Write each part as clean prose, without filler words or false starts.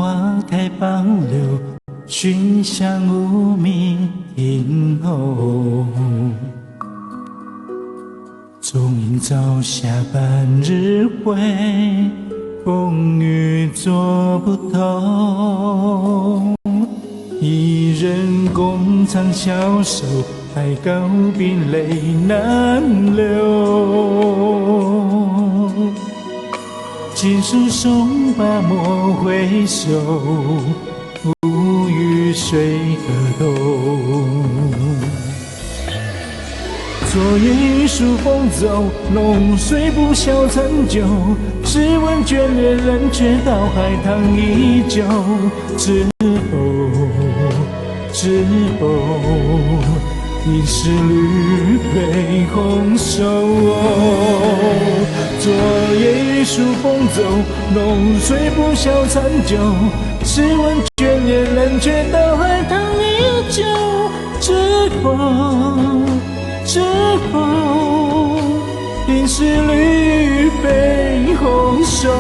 花开放流，寻香无觅停候。纵饮朝霞半日晖，风雨作不透。一人共长消瘦，海高冰泪难流。锦书送罢莫回首，无语水可东。昨夜雨疏风骤，浓睡不消残酒。试问眷恋人，却道海棠依旧。知否应是绿肥红瘦。昨夜雨疏风骤，浓睡不消残酒。试问眷恋人，却道海棠依旧。知否应是绿肥红瘦。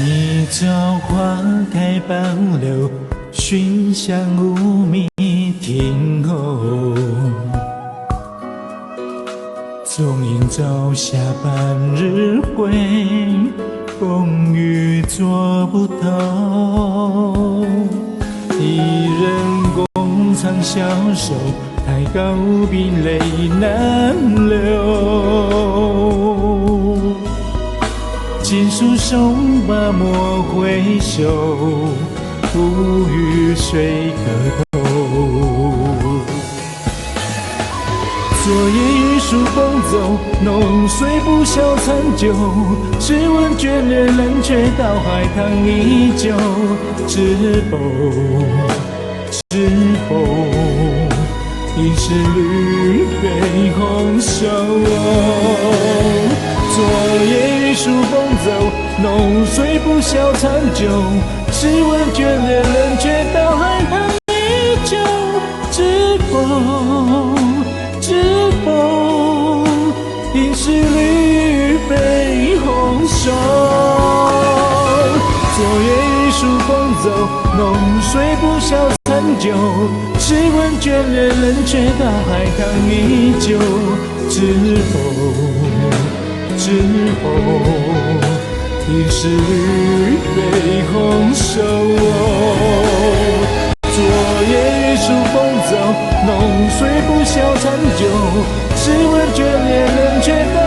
一朝花开半流，寻香无觅停候。纵饮朝霞半日晖，风雨作不透。一人共长消瘦，太高冰泪难流。锦书送罢莫回首，无语水可头。昨夜雨疏风骤，浓睡不消残酒。试问眷恋人，却道海棠依旧。知否应是绿肥红瘦。昨夜雨疏风骤，浓睡不消残酒。试问眷恋人，却道海棠依旧。知否应是绿肥红瘦。昨夜雨疏风骤，浓睡不消残酒。试问眷恋人，却道海棠依旧。知否应是绿肥红瘦。昨夜雨疏风骤，浓睡不消残酒。试问眷恋人，却道